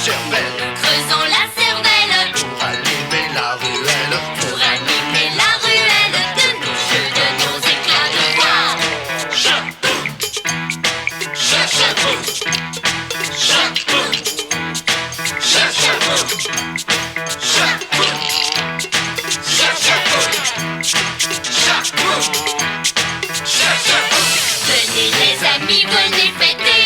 cervelle. Nous creusons la cervelle Pour animer la ruelle. pour animer la ruelle de nos jeux, de nos éclats de voix. Chapeau. Chapeau. Chapeau. Chapeau. Chapeau. Chapeau. Chapeau. Venez les amis, venez fêter.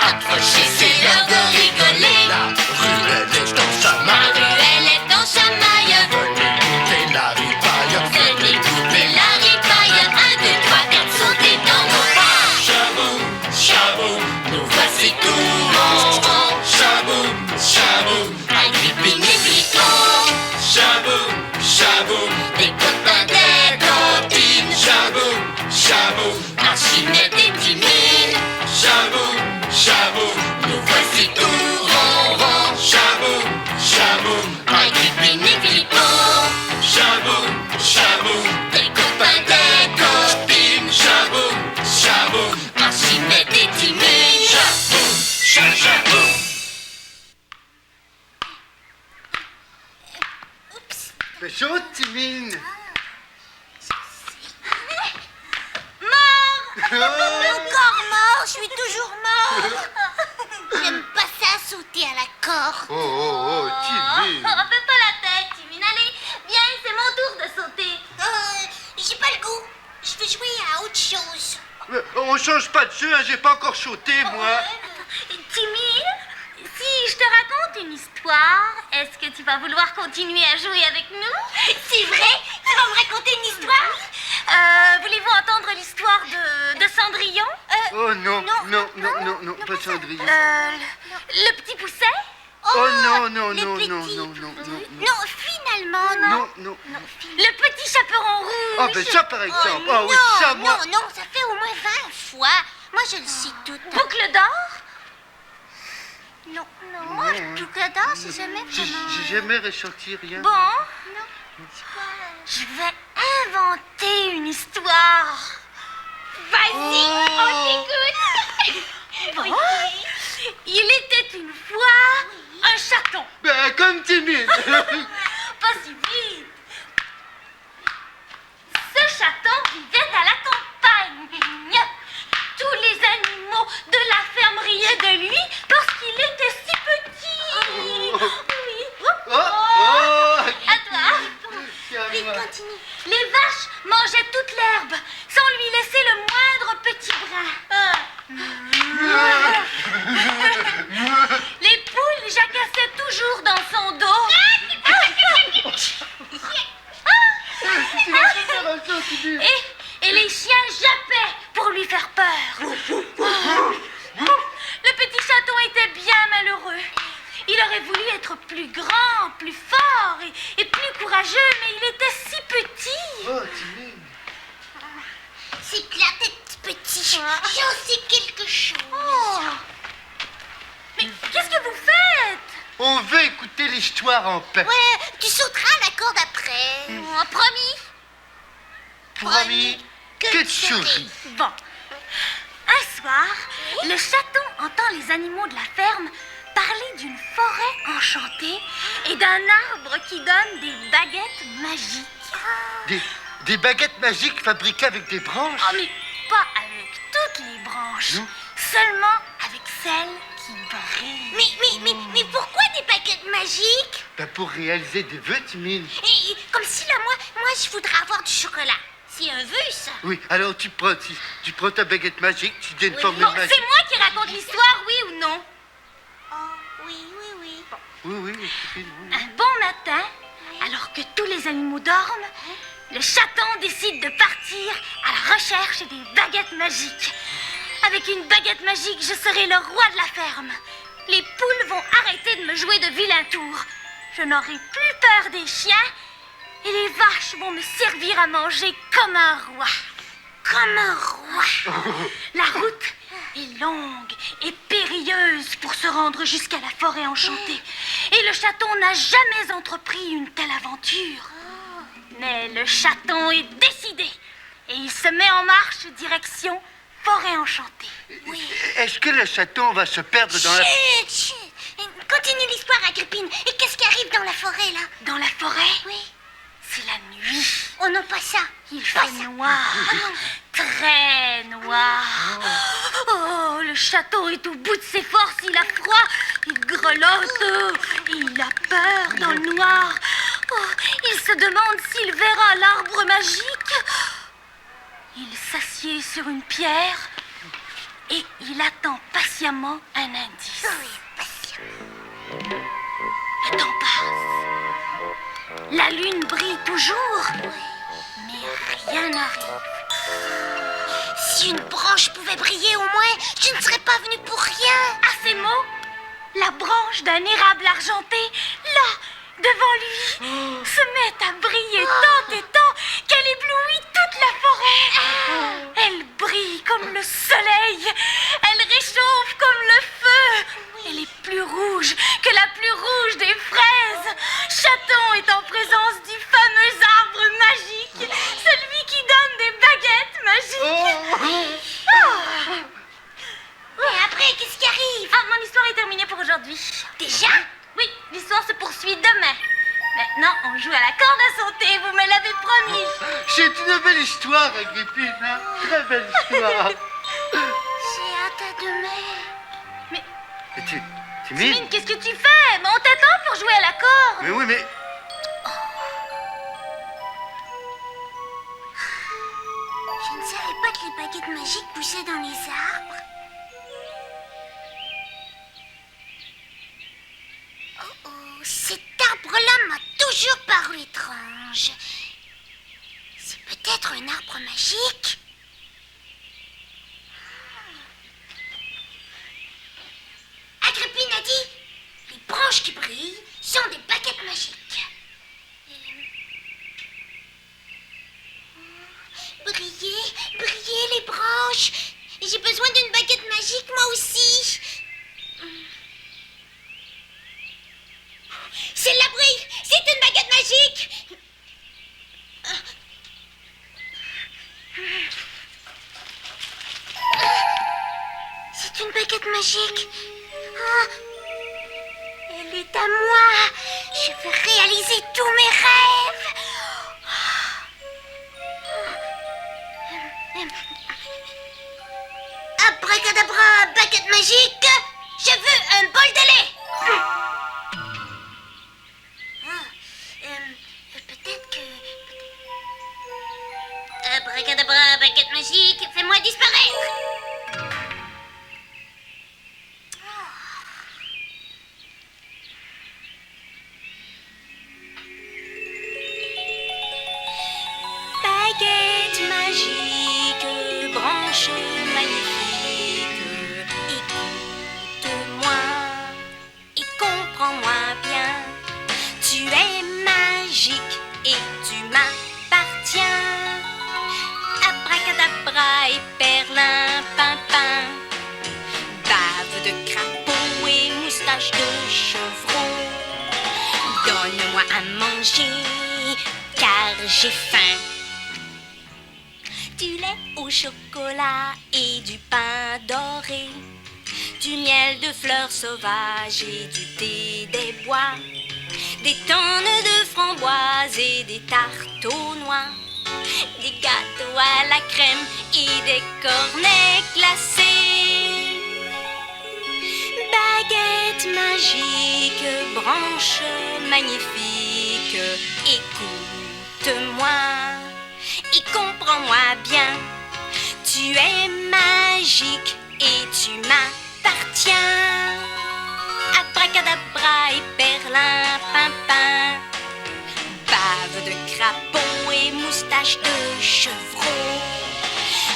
Approchez, c'est l'heure de rigoler. La ruelle est en La chamaille. ruelle est en chamaille. Venez goûter la ripaille. Venez goûter la ripaille. 1, 2, 3, 4, sautez dans nos pas. Chaboum, chaboum, Nous voici tout en rond. chaboum, chaboum, Agrippine-Nipiton. chaboum, chaboum, Des copains, des copines. chaboum, chaboum, Archimède et Timine. chaboum, chaboum, Nous voici tout rond. chaboum, chaboum, Agrippine-Nipiton. chaboum, chaboum, Des copains, des copines. chaboum, chaboum, Archimède et Timine. chaboum, chaboum. Fais chaud, Timine. Encore mort, je suis toujours mort. J'aime pas ça, sauter à la corde. Oh, oh, oh, Timine. Fais pas la tête, Timine. Allez, viens, c'est mon tour de sauter. J'ai pas le goût. Je vais jouer à autre chose. On change pas de jeu, hein, j'ai pas encore sauté, moi. Timine, si je te raconte une histoire, est-ce que tu vas vouloir continuer à jouer avec nous? C'est vrai? Tu vas me raconter une histoire? Voulez-vous entendre l'histoire de Cendrillon? Oh non, non, pas Cendrillon. Le petit pousset? Oh non, non, le non, petit non, non, non, non, Non, finalement, non. non, non. Le petit chaperon rouge. Ah ben ça par exemple, ah oui, non, ça moi. Non, ça fait au moins 20 fois. Moi, je le sais tout. Boucle d'or? Non, moi, boucle d'or, c'est jamais J'ai vraiment... jamais ressenti rien. Bon, non. Je vais inventer une histoire. Vas-y, on t'écoute. Bon, il était une fois un chaton. Ben comme Timine. Pas si vite. Ce chaton vivait à la campagne. Tous les animaux de la ferme riaient de lui parce qu'il était si petit. Oui. Oh, oh. À toi. Vite, continue. Les vaches mangeaient toute l'herbe sans lui laisser le moindre petit brin. Les poules jacassaient toujours dans son dos. Et les chiens jappaient pour lui faire peur. Le petit chaton était bien malheureux. Il aurait voulu être plus grand, plus fort et plus courageux, mais il était si petit. Oh, Timine. C'est clair d'être petit. J'en sais quelque chose. Mais qu'est-ce que vous faites? On veut écouter l'histoire en paix. Ouais, tu sauteras la corde après. Promis. Promis que tu souris. Bon. Un soir, le chaton entend les animaux de la ferme parler d'une forêt enchantée et d'un arbre qui donne des baguettes magiques. Des baguettes magiques fabriquées avec des branches. Oh, mais pas avec toutes les branches. Non. Seulement avec celles qui brillent. Mais pourquoi des baguettes magiques? Ben pour réaliser des vœux, Timine. Et, comme si là, moi, je voudrais avoir du chocolat. C'est un vœu, ça. Oui, alors tu prends ta baguette magique, tu donnes une formule Bon, magique. c'est moi qui raconte l'histoire, oui ou non? Oui. Oui, Timine, oui. Un bon matin, alors que tous les animaux dorment, le chaton décide de partir à la recherche des baguettes magiques. Avec une baguette magique, je serai le roi de la ferme. Les poules vont arrêter de me jouer de vilains tours. Je n'aurai plus peur des chiens et les vaches vont me servir à manger comme un roi. Comme un roi. La route est longue et périlleuse pour se rendre jusqu'à la forêt enchantée. Et le chaton n'a jamais entrepris une telle aventure. Mais le chaton est décidé et il se met en marche direction forêt enchantée. Oui. Est-ce que le chaton va se perdre dans la... Chut, chut. Continue l'histoire, Agrippine. Et qu'est-ce qui arrive dans la forêt, là? Dans la forêt, Oui. c'est la nuit. Oh non, pas ça. Il fait noir, Ah non. très noir. Oh, le château est au bout de ses forces, il a froid, il grelotte, il a peur dans le noir. Oh, il se demande s'il verra l'arbre magique. Il s'assied sur une pierre et il attend patiemment un indice. Oui, patient. Le temps passe. La lune brille toujours, mais rien n'arrive. Si une branche pouvait briller au moins, je ne serais pas venue pour rien. À ces mots, la branche d'un érable argenté, là, devant lui, se met à briller tant et tant qu'elle éblouit toute la forêt. Elle brille comme le soleil, elle réchauffe comme le feu. Elle est plus rouge que la plus rouge des fraises. Chaton est en présence du fameux arbre magique, celui qui donne des baguettes magiques. Et après, qu'est-ce qui arrive? Ah, mon histoire est terminée pour aujourd'hui. Déjà? Oui, l'histoire se poursuit demain. Maintenant, on joue à la corde à sauter, vous me l'avez promis. C'est une belle histoire, Agrippine, hein? Très belle histoire. J'ai hâte à demain. Mais, Et tu Mine, mines? qu'est-ce que tu fais? Mais on t'attend pour jouer à la corde. Mais oui, mais... Je ne savais pas que les baguettes magiques poussaient dans les arbres. Oh, cet arbre-là m'a toujours paru étrange. C'est peut-être un arbre magique? Agrippine a dit, les branches qui brillent sont des baguettes magiques. Briller, briller les branches. J'ai besoin d'une baguette magique, moi aussi. C'est la brille, c'est une baguette magique. C'est une baguette magique. Ah, elle est à moi. Je veux réaliser tous mes rêves. Abracadabra, baguette magique, je veux un bol de lait. Peut-être que... Abracadabra, baguette magique, fais-moi disparaître. Baguette magique, branche magnifique, écoute-moi et comprends-moi bien. Tu es magique et tu m'appartiens. Abracadabra et perlimpinpin, bave de crapaud et moustache de chevreau. Donne-moi à manger car j'ai faim. Du lait au chocolat et du pain doré, du miel de fleurs sauvages et du thé des bois, des tonnes de framboises et des tartes aux noix, des gâteaux à la crème et des cornets glacés. Baguette magique, branche magnifique, écoute-moi et comprends-moi bien. Tu es magique et tu m'appartiens. Abracadabra et perlimpinpin, bave de crapaud et moustache de chevreau.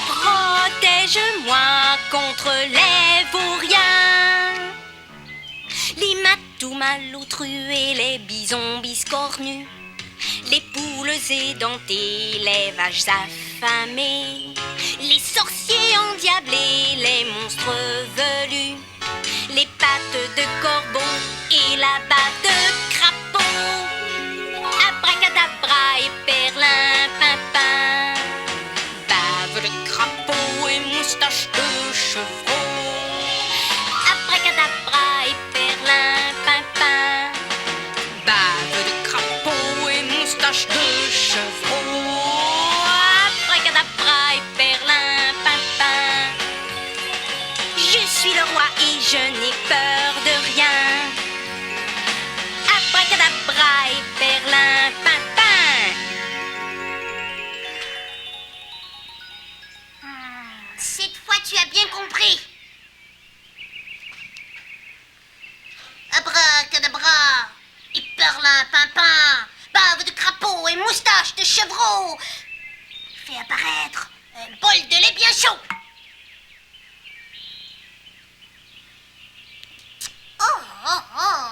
Protège-moi contre les vauriens, les matous malotrus et les bisons biscornus, les poules édentées, les vaches affamées, les sorciers endiablés, les monstres velus, les pattes de corbeau et la batte de crapaud. Abracadabra et perlimpinpin, bave de crapaud et moustache Pimpin, pimpin, bave de crapaud et moustache de chevreau. Fais apparaître un bol de lait bien chaud. Oh, oh, oh.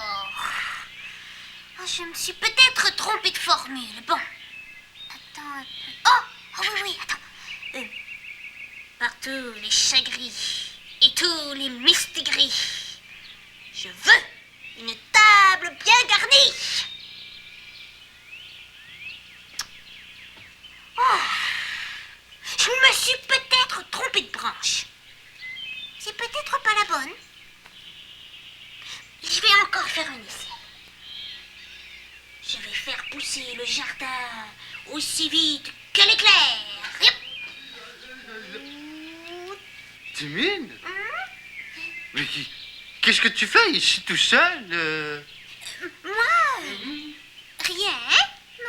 Oh, je me suis peut-être trompée de formule. Bon. Attends un peu. Oh, oh oui, oui, attends. Par tous les chats gris et tous les mistigris, je veux une table bien garnie. Oh, je me suis peut-être trompée de branche. C'est peut-être pas la bonne. Je vais encore faire un essai. Je vais faire pousser le jardin aussi vite que l'éclair. Yep. Timine? Mais qu'est-ce que tu fais ici tout seul Moi, rien.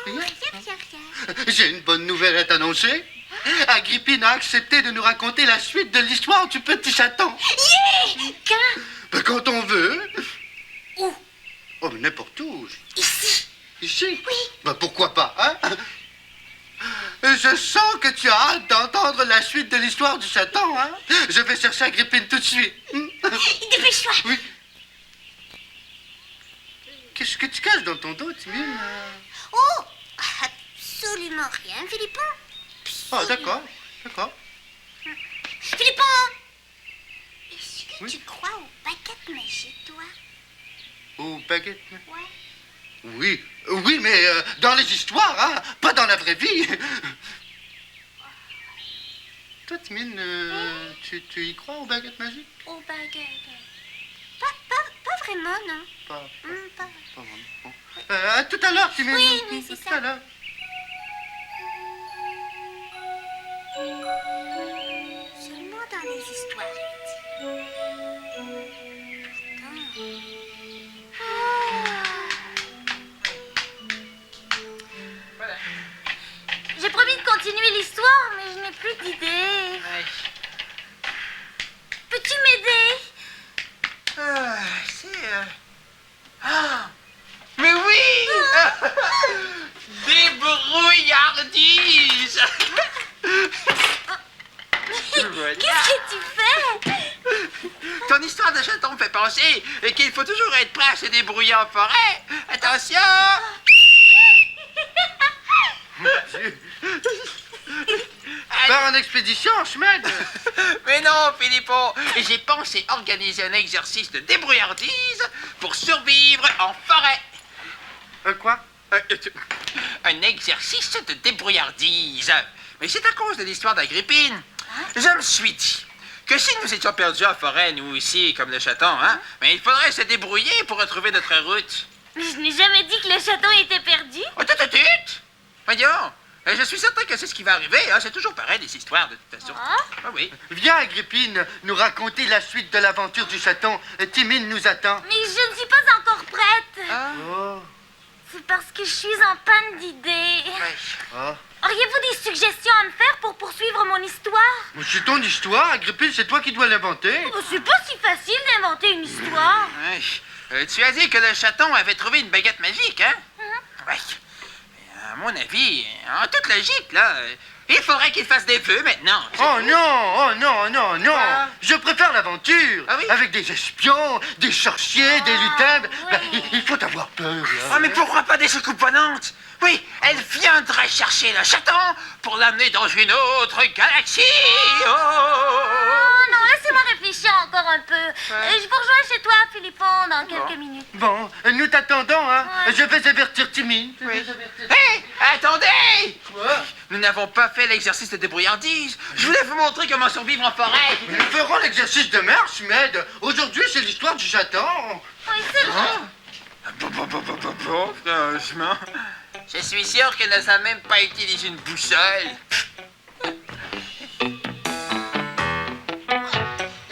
Non, Rien? rien. J'ai une bonne nouvelle à t'annoncer. Agrippine a accepté de nous raconter la suite de l'histoire du petit chaton. Yeah! Quand? Ben, quand on veut. Où? Oh, mais n'importe où. Ici. Ici? Oui. Ben, pourquoi pas, hein? Je sens que tu as hâte d'entendre la suite de l'histoire du chaton, hein? Je vais chercher Agrippine tout de suite. Dépêche-toi. Oui. Qu'est-ce que tu caches dans ton dos, Timine? Oh, absolument rien, Philippon. Oh, d'accord, d'accord. Philippon! Est-ce que Oui. tu crois aux baguettes magiques, toi? Aux baguettes? Ouais. Oui, oui, mais dans les histoires, hein? Pas dans la vraie vie. Toi, Timine, tu y crois aux baguettes magiques? Aux baguettes. Pas vraiment, non. Pas Pas. vraiment. Bon. À tout à l'heure, Timine. Oui, oui, c'est Tout ça. à l'heure. Seulement dans les histoires, J'ai promis de continuer l'histoire, mais je n'ai plus d'idée. Peux-tu m'aider? Mais oui! Débrouillardise! Qu'est-ce que tu fais? Ton histoire de chaton me fait penser qu'il faut toujours être prêt à se débrouiller en forêt. Attention! Pars en expédition, Schmed. Mais non, Philippon, j'ai pensé organiser un exercice de débrouillardise pour survivre en forêt. Quoi? Un exercice de débrouillardise. Mais c'est à cause de l'histoire d'Agrippine. Je me suis dit que si nous étions perdus en forêt, nous aussi, comme le chaton, hein, mais il faudrait se débrouiller pour retrouver notre route. Mais je n'ai jamais dit que le chaton était perdu. Oh, tut! Voyons, je suis certain que c'est ce qui va arriver. Hein. C'est toujours pareil, des histoires, de toute façon. Ah? Ah oui. Viens, Agrippine, nous raconter la suite de l'aventure du chaton. Timine nous attend. Mais je ne suis pas encore prête. Oh, C'est parce que je suis en panne d'idées. oh. Auriez-vous des suggestions à me faire pour poursuivre mon histoire? Mais c'est ton histoire, Agrippine, c'est toi qui dois l'inventer. Oh, c'est pas si facile d'inventer une histoire. Tu as dit que le chaton avait trouvé une baguette magique, hein? Ouais. À mon avis, en toute logique, là, il faudrait qu'il fasse des feux maintenant. Oh non, non. Quoi? Je préfère l'aventure. Ah oui? Avec des espions, des sorciers, des lutins. Ben, il faut avoir peur, là. Ah, mais pourquoi pas des soucoupes volantes? Oui, elle viendrait chercher le chaton pour l'amener dans une autre galaxie. Oh! Oh non, laissez-moi réfléchir encore un peu. Je vous rejoins chez toi, Philippon, dans quelques minutes. Bon, nous t'attendons, hein. Ouais. Je vais avertir Timine. Hé, attendez! Quoi? Nous n'avons pas fait l'exercice de débrouillardise. Je voulais vous montrer comment survivre en forêt. Nous ferons l'exercice demain, Schmed. Aujourd'hui, c'est l'histoire du chaton. Oui, c'est vrai. Bon, franchement. Je suis sûr qu'elle ne sait même pas utiliser une boussole.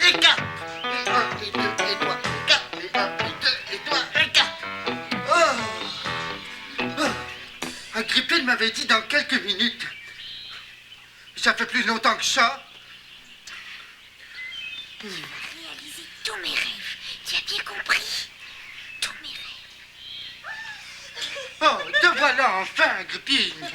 Et 4. Et 1, et 2, et 3, et 4. Et 1, et 2, et 3, et 4. Agrippine m'avait dit dans quelques minutes. Ça fait plus longtemps que ça. réaliser tous mes rêves. Tu as bien compris? Tous mes rêves. enfin, Agrippine.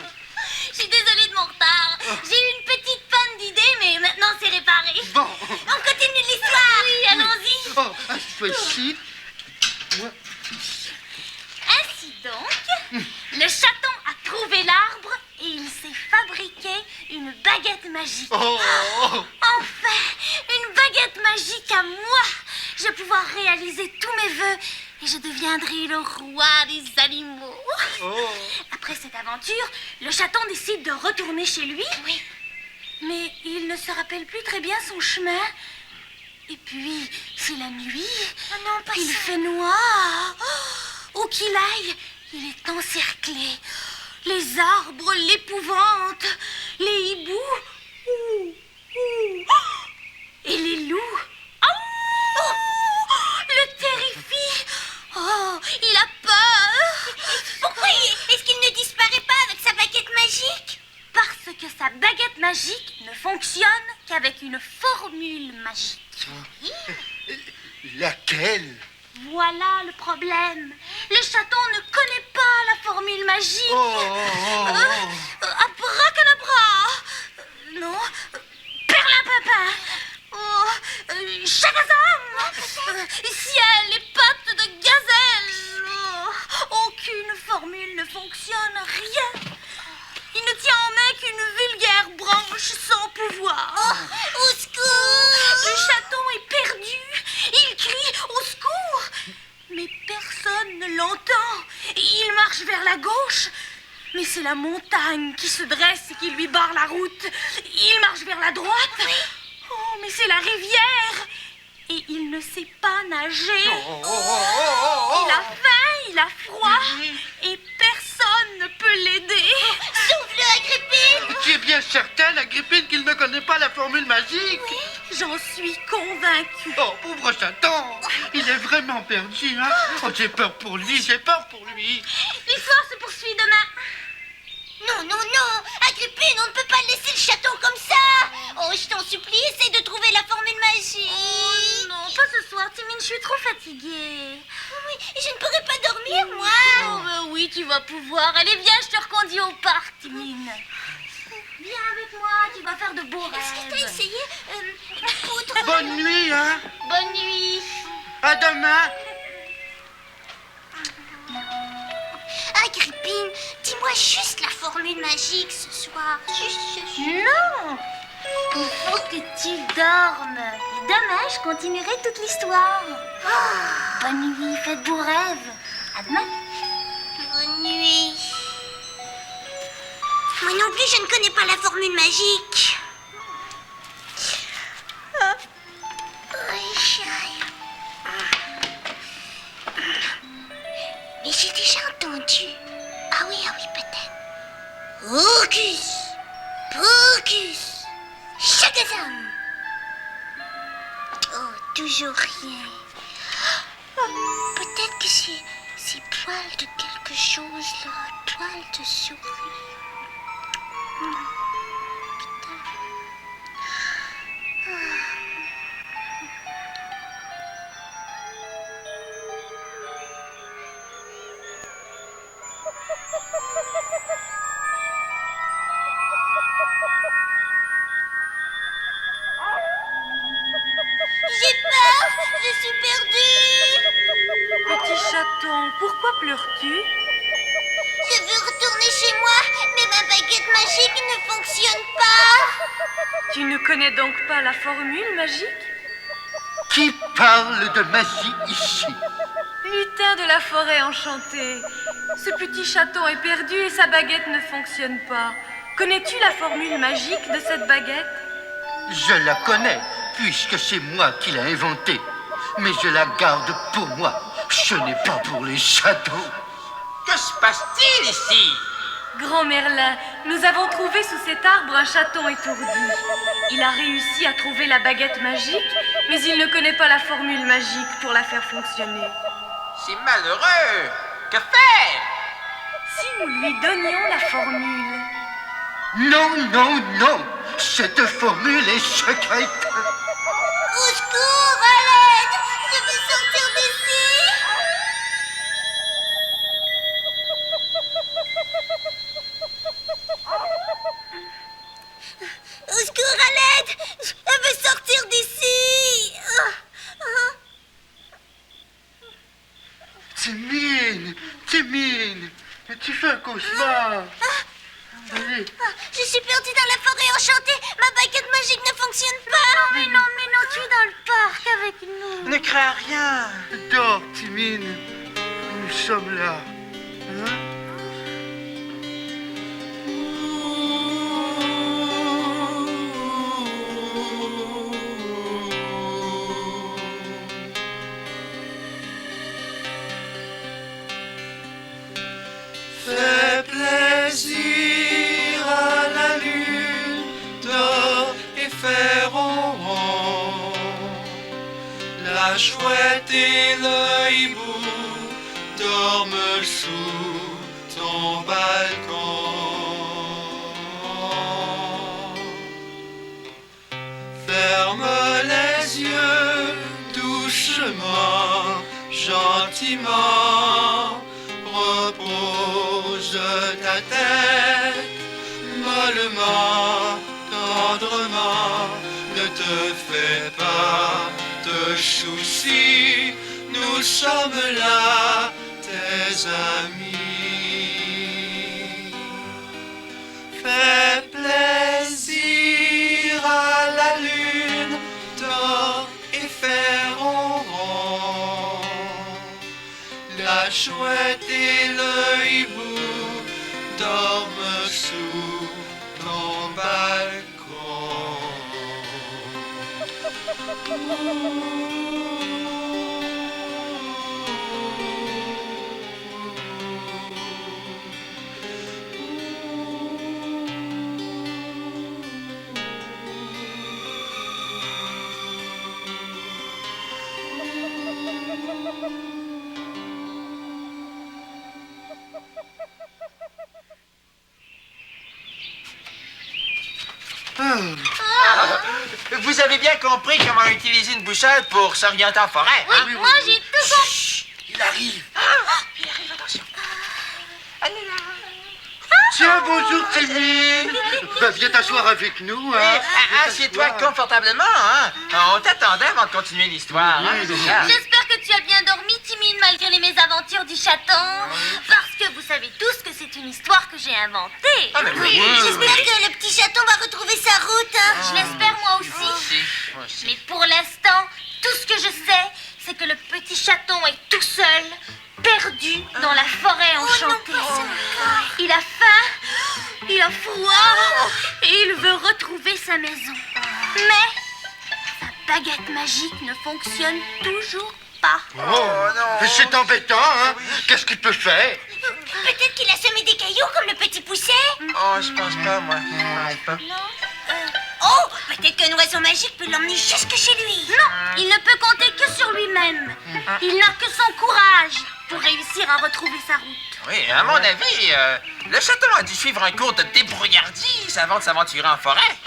Je suis désolée de mon retard. J'ai eu une petite panne d'idée, mais maintenant c'est réparé. Bon. On continue l'histoire. Oui, allons-y. Oh, assis-toi ici. Moi. Ainsi donc, le chaton a trouvé l'arbre et il s'est fabriqué une baguette magique. Oh. Enfin, une baguette magique à moi. Je vais pouvoir réaliser tous mes vœux et je deviendrai le roi des animaux. Oh. Après cette aventure, le chaton décide de retourner chez lui. Oui. Mais il ne se rappelle plus très bien son chemin. Et puis, c'est la nuit. Oh non, pas Il ça. fait noir. Où qu'il aille, il est encerclé. Les arbres l'épouvantent. Les hiboux. Ouh, ouh. Et les loups. Le terrifie. Oh, il a peur. Pourquoi est-ce qu'il ne disparaît pas avec sa baguette magique? Parce que sa baguette magique ne fonctionne qu'avec une formule magique. Laquelle? Voilà le problème. Le chaton ne connaît pas la formule magique. Abracadabra. Non. Perlimpinpin. Chagazam. Ciel et pattes de gazelle. Aucune formule ne fonctionne, rien. Il ne tient en main qu'une vulgaire branche sans pouvoir. Au secours! Le chaton est perdu. Il crie au secours. Mais personne ne l'entend. Il marche vers la gauche. Mais c'est la montagne qui se dresse et qui lui barre la route. Il marche vers la droite. Oh, mais c'est la rivière. Et il ne sait pas nager. Il a faim, il a froid. Et personne ne peut l'aider. Sauve-le, Agrippine! Tu es bien certaine, Agrippine, qu'il ne connaît pas la formule magique? J'en suis convaincue. Oh, pauvre chaton. Il est vraiment perdu, hein? Oh, j'ai peur pour lui, j'ai peur pour lui. L'histoire se poursuit demain. Non, non, non! Agrippine, on ne peut pas laisser le château comme ça! Oh, je t'en supplie, essaie de trouver la formule magique! Oh non, pas ce soir, Timine, je suis trop fatiguée. Oui, je ne pourrai pas dormir, moi! Oh, bah oui, tu vas pouvoir. Allez, viens, je te reconduis au parc, Timine. Viens avec moi, tu vas faire de beaux Est-ce que rêves. t'as essayé la poudre? Bonne nuit, hein? Bonne nuit. À demain. Agrippine, dis-moi juste la formule magique ce soir. Juste. Non, il faut que tu dormes. Et demain, je continuerai toute l'histoire. Bonne nuit, faites de beaux rêves. À demain. Bonne nuit. Moi non plus, je ne connais pas la formule magique. Mais j'ai déjà entendu. Ah oui, peut-être. Hocus Pocus Chagazam. Oh, toujours rien. Oh, peut-être que c'est poils de quelque chose là. Poils de souris. J'ai peur, je suis perdue. Petit chaton, pourquoi pleures-tu? Je veux retourner chez moi, mais ma baguette magique ne fonctionne pas. Tu ne connais donc pas la formule magique? Qui parle de magie ici? Lutin de la forêt enchantée. Ce petit chaton est perdu et sa baguette ne fonctionne pas. Connais-tu la formule magique de cette baguette? Je la connais, puisque c'est moi qui l'ai inventée. Mais je la garde pour moi. Ce n'est pas pour les châteaux. Que se passe-t-il ici? Grand Merlin, nous avons trouvé sous cet arbre un chaton étourdi. Il a réussi à trouver la baguette magique, mais il ne connaît pas la formule magique pour la faire fonctionner. C'est malheureux. Que faire? Si nous lui donnions la formule. Non, non, non. Cette formule est secrète. Au secours, à l'aide. Je veux sortir d'ici. Timine, Timine, mais tu fais un cauchemar. Allez. Je suis perdue dans la forêt enchantée. Ma baguette magique ne fonctionne pas. Mais non, tu es dans le parc avec nous. Ne crains rien. Dors, Timine. Nous sommes là. Hein? Fais plaisir à la lune, dors et fais ronron. La chouette et le hibou dorment sous ton balcon. Ferme les yeux doucement, gentiment. Repose ta tête mollement, tendrement. Ne te fais pas de soucis, nous sommes là, tes amis. Fais plaisir à la lune, dors et fais ronron. La chouette et le hibou dorment sous ton balcon. Vous avez bien compris comment utiliser une boussole pour s'orienter en forêt, hein? Moi, j'ai tout compris. Il arrive. Il arrive, attention. Allez là. Tiens, bonjour, Timine. Ben, viens t'asseoir avec nous. Hein. Assieds-toi confortablement, hein? On t'attendait avant de continuer l'histoire, hein? Oui, oui. J'espère que tu as bien dormi, Timine, malgré les mésaventures du chaton. Parce que vous savez tous que c'est une histoire que j'ai inventée. Ah, mais oui. J'espère que le petit chaton va retrouver sa route. Hein. Je l'espère moi aussi. Moi aussi. Mais pour l'instant, tout ce que je sais, c'est que le petit chaton est tout seul, perdu dans la forêt enchantée. Il a faim, il a froid et il veut retrouver sa maison. Mais sa baguette magique ne fonctionne toujours pas. Oh, non. C'est embêtant, hein. Qu'est-ce qu'il peut faire? Peut-être qu'il a semé des cailloux comme le petit pousset. Oh, je pense pas, moi. Je pense pas. Oh, peut-être qu'un oiseau magique peut l'emmener jusque chez lui. Non, il ne peut compter que sur lui-même. Il n'a que son courage pour réussir à retrouver sa route. Oui, à mon avis, le chaton a dû suivre un cours de débrouillardise avant de s'aventurer en forêt.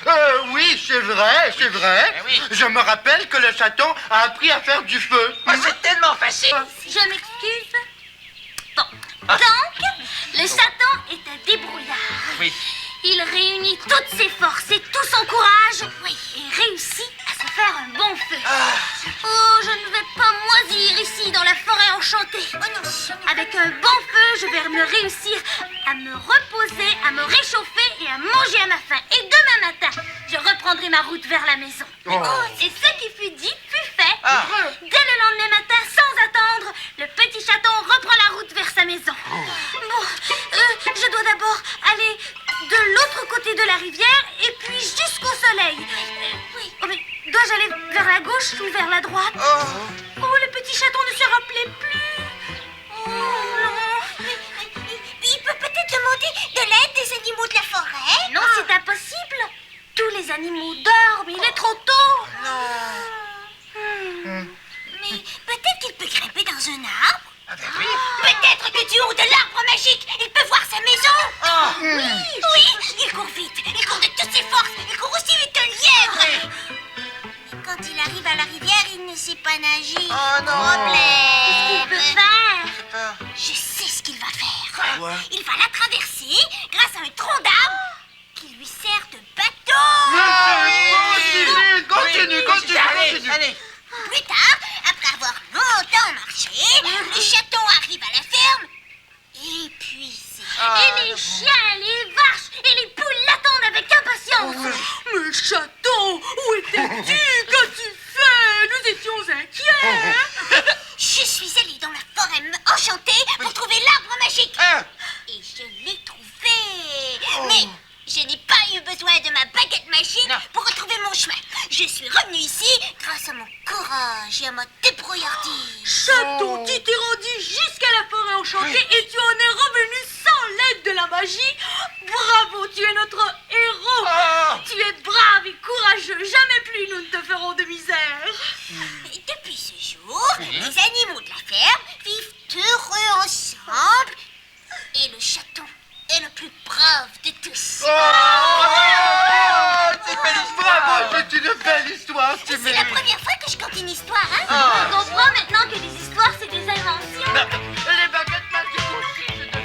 Oui, c'est vrai, c'est vrai. Eh oui. Je me rappelle que le chaton a appris à faire du feu. Oh, c'est tellement facile. Je m'excuse. Bon, donc, le chaton est un débrouillard. Oui. Il réunit toutes ses forces et tout son courage et réussit à se faire un bon feu. Oh, je ne vais pas moisir ici dans la forêt enchantée. Oh non, avec un bon feu, je vais me réussir à me reposer, à me réchauffer et à manger à ma faim. Et demain matin, je reprendrai ma route vers la maison. Oh. Et ce qui fut dit fut fait. Ah. Dès le lendemain matin, sans attendre, le petit chaton reprend la route vers sa maison. Bon, je dois d'abord aller de l'autre côté de la rivière et puis jusqu'au soleil. Oh, mais dois-je aller vers la gauche ou vers la droite? Oh, le petit chaton ne se rappelait plus. Oh non. Il peut peut-être demander de l'aide des animaux de la forêt. Non, c'est impossible. Tous les animaux dorment, il est trop tôt. Mais peut-être qu'il peut grimper dans un arbre. Ah ben oui. Peut-être que du haut de l'arbre magique, il peut voir sa maison. Oui, il court vite. Il court de toutes ses forces. Il court aussi vite qu'un lièvre. Mais quand il arrive à la rivière, il ne sait pas nager. Oh non. Qu'est-ce qu'il peut faire? J'ai peur. Je sais ce qu'il va faire. Il va la traverser grâce à un tronc d'arbre qui lui sert de bateau. Continue. Allez. Plus tard, après avoir longtemps marché, le chaton arrive ma forêt enchantée pour trouver l'arbre magique. Hein? Et je l'ai trouvé. Mais je n'ai pas eu besoin de ma baguette magique Non. pour retrouver mon chemin. Je suis revenue ici grâce à mon courage et à ma débrouillardise. Chaton, tu t'es rendu jusqu'à la forêt enchantée et tu en es revenu sans l'aide de la magie. Bravo, tu es notre héros. Oh. Tu es brave et courageux. Jamais plus nous ne te ferons de misère. Et depuis ce jour, les animaux de la ferme vivent heureux ensemble. Et le chaton est le plus brave de tous. Oh, c'est belle histoire. Bravo, c'est une belle histoire, C'est la Timmy. première fois que je compte une histoire, hein? Ah. On comprend maintenant que les histoires, c'est des inventions. Les baguettes magiques aussi, c'est de